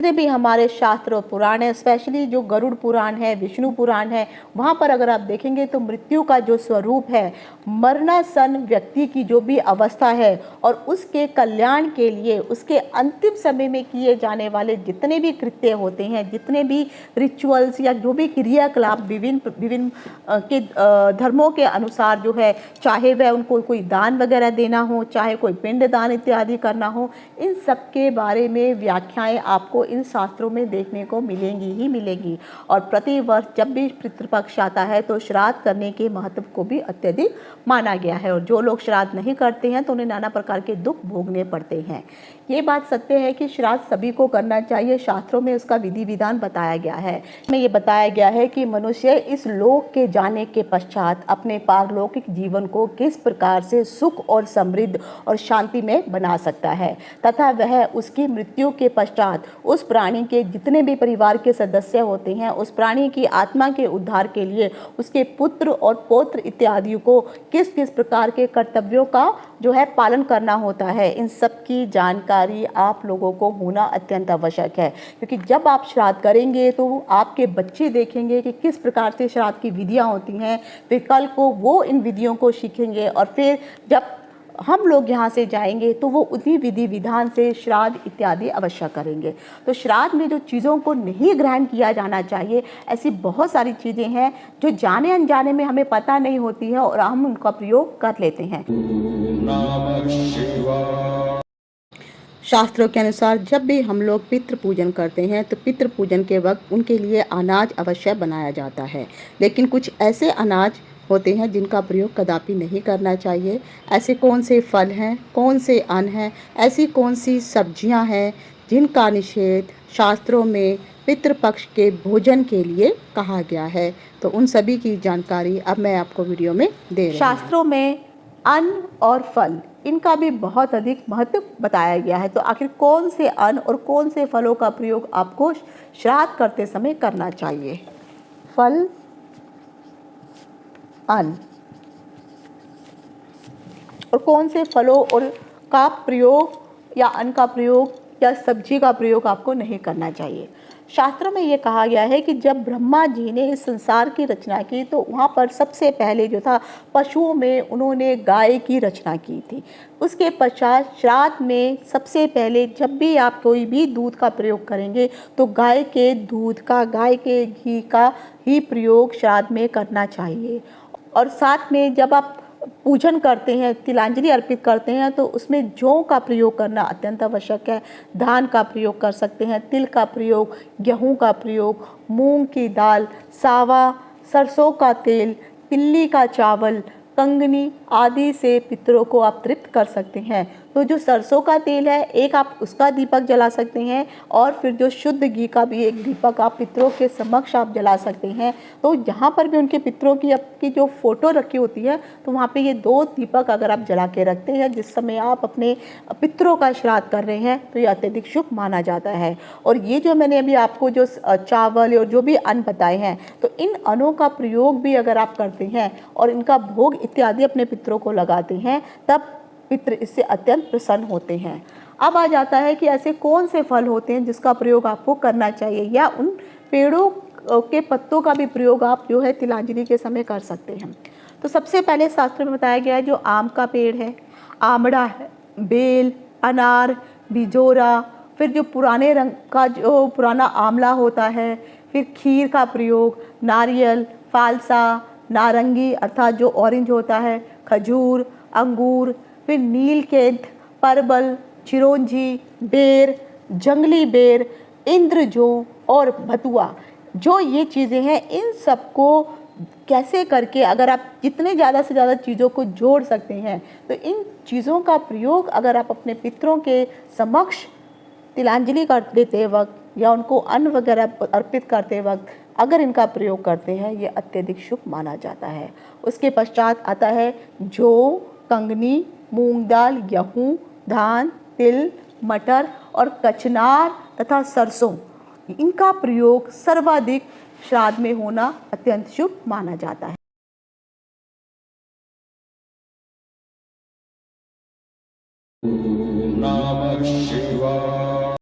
जितने भी हमारे शास्त्र और पुराण है, स्पेशली जो गरुड़ पुराण है, विष्णु पुराण है, वहाँ पर अगर आप देखेंगे तो मृत्यु का जो स्वरूप है, मरणासन व्यक्ति की जो भी अवस्था है और उसके कल्याण के लिए उसके अंतिम समय में किए जाने वाले जितने भी कृत्य होते हैं, जितने भी रिचुअल्स या जो भी क्रियाकलाप विभिन्न विभिन्न के धर्मों के अनुसार जो है, चाहे वह उनको कोई दान वगैरह देना हो, चाहे कोई पिंड दान इत्यादि करना हो, इन सब के बारे में व्याख्याएं आपको इन शास्त्रों में देखने को मिलेंगी ही मिलेंगी। और प्रतिवर्ष जब भी पितृपक्ष आता है तो श्राद्ध करने के महत्व को भी अत्यधिक माना गया है, और जो लोग श्राद्ध नहीं करते हैं तो उन्हें नाना प्रकार के दुख भोगने पड़ते हैं। ये बात सत्य है कि श्राद्ध सभी को करना चाहिए, शास्त्रों में उसका विधि विधान बताया गया है। इसमें ये बताया गया है कि मनुष्य इस लोक के जाने के पश्चात अपने पारलौकिक जीवन को किस प्रकार से सुख और समृद्ध और शांति में बना सकता है, तथा वह उसकी मृत्यु के पश्चात उस प्राणी के जितने भी परिवार के सदस्य होते हैं, उस प्राणी की आत्मा के उद्धार के लिए उसके पुत्र और पौत्र इत्यादि को किस किस प्रकार के कर्तव्यों का जो है पालन करना होता है, इन सब की जानकारी आप लोगों को होना अत्यंत आवश्यक है। क्योंकि जब आप श्राद्ध करेंगे तो आपके बच्चे देखेंगे कि किस प्रकार से श्राद्ध की विधियां होती हैं, फिर कल को वो इन विधियों को सीखेंगे, और फिर जब हम लोग यहाँ से जाएंगे तो वो उसी विधि विधान से श्राद्ध इत्यादि अवश्य करेंगे। तो श्राद्ध में जो चीज़ों को नहीं ग्रहण किया जाना चाहिए, ऐसी बहुत सारी चीज़ें हैं जो जाने अनजाने में हमें पता नहीं होती है और हम उनका प्रयोग कर लेते हैं। शास्त्रों के अनुसार जब भी हम लोग पितृ पूजन करते हैं तो पितृ पूजन के वक्त उनके लिए अनाज अवश्य बनाया जाता है, लेकिन कुछ ऐसे अनाज होते हैं जिनका प्रयोग कदापि नहीं करना चाहिए। ऐसे कौन से फल हैं, कौन से अन्न हैं, ऐसी कौन सी सब्जियां हैं जिनका निषेध शास्त्रों में पितृपक्ष के भोजन के लिए कहा गया है, तो उन सभी की जानकारी अब मैं आपको वीडियो में दे रही हूँ। शास्त्रों में अन्न और फल इनका भी बहुत अधिक महत्व बताया गया है। तो आखिर कौन से अन्न और कौन से फलों का प्रयोग आपको श्राद्ध करते समय करना चाहिए? फल, अन्न, और कौन से फलों और का प्रयोग या अन्न का प्रयोग या सब्जी का प्रयोग आपको नहीं करना चाहिए। शास्त्रों में ये कहा गया है कि जब ब्रह्मा जी ने इस संसार की रचना की तो वहाँ पर सबसे पहले जो था पशुओं में उन्होंने गाय की रचना की थी। उसके पश्चात श्राद्ध में सबसे पहले जब भी आप कोई भी दूध का प्रयोग करेंगे तो गाय के दूध का, गाय के घी का ही प्रयोग श्राद्ध में करना चाहिए। और साथ में जब आप पूजन करते हैं, तिलांजलि अर्पित करते हैं, तो उसमें जौ का प्रयोग करना अत्यंत आवश्यक है। धान का प्रयोग कर सकते हैं, तिल का प्रयोग, गेहूं का प्रयोग, मूंग की दाल, सावा, सरसों का तेल, तिल्ली का चावल, कंगनी आदि से पितरों को आप तृप्त कर सकते हैं। तो जो सरसों का तेल है, एक आप उसका दीपक जला सकते हैं, और फिर जो शुद्ध घी का भी एक दीपक आप पितरों के समक्ष आप जला सकते हैं। तो यहाँ पर भी उनके पितरों की आपकी जो फोटो रखी होती है, तो वहाँ पे ये 2 दीपक अगर आप जला के रखते हैं जिस समय आप अपने पितरों का श्राद्ध कर रहे हैं, तो ये अत्यधिक शुभ माना जाता है। और ये जो मैंने अभी आपको जो चावल और जो भी अन्न बताए हैं, तो इन अन्नों का प्रयोग भी अगर आप करते हैं और इनका भोग इत्यादि अपने पितरों को लगाते हैं, तब पितृ इससे अत्यंत प्रसन्न होते हैं। अब आ जाता है कि ऐसे कौन से फल होते हैं जिसका प्रयोग आपको करना चाहिए, या उन पेड़ों के पत्तों का भी प्रयोग आप जो है तिलांजलि के समय कर सकते हैं। तो सबसे पहले शास्त्र में बताया गया है जो आम का पेड़ है, आमड़ा है, बेल, अनार, बिजोरा, फिर जो पुराने रंग का जो पुराना आंवला होता है, फिर खीर का प्रयोग, नारियल, फालसा, नारंगी अर्थात जो ऑरेंज होता है, खजूर, अंगूर, फिर नीलकेंथ, परवल, चिरौंजी, बेर, जंगली बेर, इंद्रजो और भतुआ, जो ये चीज़ें हैं, इन सबको कैसे करके अगर आप जितने ज़्यादा से ज़्यादा चीज़ों को जोड़ सकते हैं, तो इन चीज़ों का प्रयोग अगर आप अपने पितरों के समक्ष तिलांजलि कर देते वक्त या उनको अन्न वगैरह अर्पित करते वक्त अगर इनका प्रयोग करते हैं, ये अत्यधिक शुभ माना जाता है। उसके पश्चात आता है जौ, कंगनी, मूंग दाल, गेहूँ, धान, तिल, मटर और कचनार तथा सरसों, इनका प्रयोग सर्वाधिक श्राद्ध में होना अत्यंत शुभ माना जाता है।